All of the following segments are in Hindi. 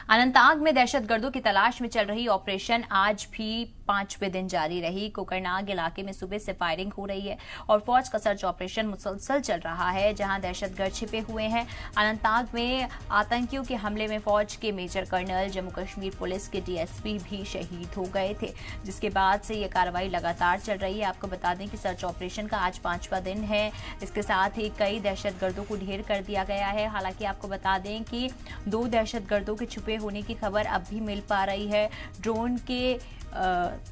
अनंतनाग में दहशतगर्दों की तलाश में चल रही ऑपरेशन आज भी 5वें दिन जारी रही। कोकरनाग इलाके में सुबह से फायरिंग हो रही है और फौज का सर्च ऑपरेशन मुसलसल चल रहा है, जहां दहशतगर्द छिपे हुए हैं। अनंतनाग में आतंकियों के हमले में फौज के major colonel, Jammu Kashmir police के डीएसपी भी शहीद हो गए थे, जिसके बाद से ये कार्रवाई लगातार चल रही है। आपको बता दें कि सर्च ऑपरेशन का आज 5वां दिन है। इसके साथ ही कई दहशतगर्दों को ढेर कर दिया गया है। हालांकि आपको बता दें कि 2 दहशतगर्दों के छुपे होने की खबर अब भी मिल पा रही है। ड्रोन के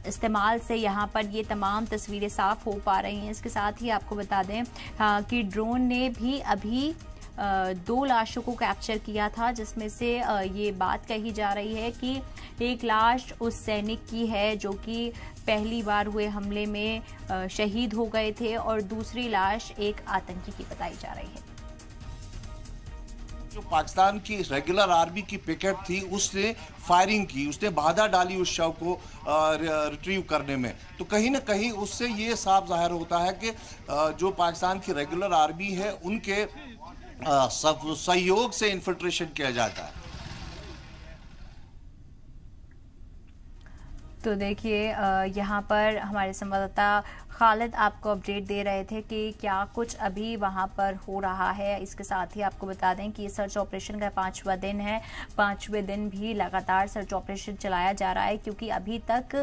इस्तेमाल से यहाँ पर ये तमाम तस्वीरें साफ हो पा रही हैं। इसके साथ ही आपको बता दें कि ड्रोन ने भी अभी 2 लाशों को कैप्चर किया था, जिसमें से ये बात कही जा रही है कि एक लाश उस सैनिक की है जो कि पहली बार हुए हमले में शहीद हो गए थे और दूसरी लाश एक आतंकी की बताई जा रही है। जो पाकिस्तान की रेगुलर आर्मी की पिकेट थी उसने फायरिंग की, उसने बाधा डाली उस शव को रिट्रीव करने में। तो कहीं ना कहीं उससे ये साफ जाहिर होता है कि जो पाकिस्तान की रेगुलर आर्मी है उनके सहयोग से इन्फिल्ट्रेशन किया जाता है। तो देखिए यहाँ पर हमारे संवाददाता खालिद आपको अपडेट दे रहे थे कि क्या कुछ अभी वहाँ पर हो रहा है। इसके साथ ही आपको बता दें कि ये सर्च ऑपरेशन का 5वां दिन है। 5वें दिन भी लगातार सर्च ऑपरेशन चलाया जा रहा है, क्योंकि अभी तक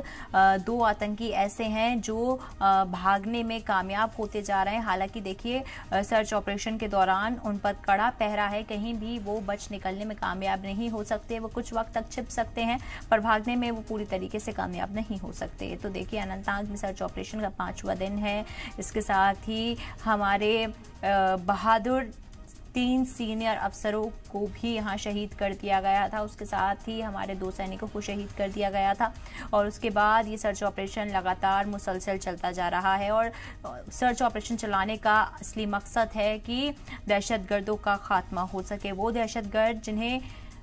2 आतंकी ऐसे हैं जो भागने में कामयाब होते जा रहे हैं। हालांकि देखिए सर्च ऑपरेशन के दौरान उन पर कड़ा पहरा है, कहीं भी वो बच निकलने में कामयाब नहीं हो सकते। वो कुछ वक्त तक छिप सकते हैं पर भागने में वो पूरी तरीके से कामयाब नहीं हो सकते। तो देखिए अनंतनाग में सर्च ऑपरेशन का 5वां दिन है। इसके साथ ही हमारे बहादुर 3 सीनियर अफसरों को भी यहाँ शहीद कर दिया गया था। उसके साथ ही हमारे 2 सैनिकों को शहीद कर दिया गया था और उसके बाद ये सर्च ऑपरेशन लगातार मुसलसल चलता जा रहा है। और सर्च ऑपरेशन चलाने का असली मकसद है कि दहशतगर्दों का खात्मा हो सके। वो दहशतगर्द जिन्हें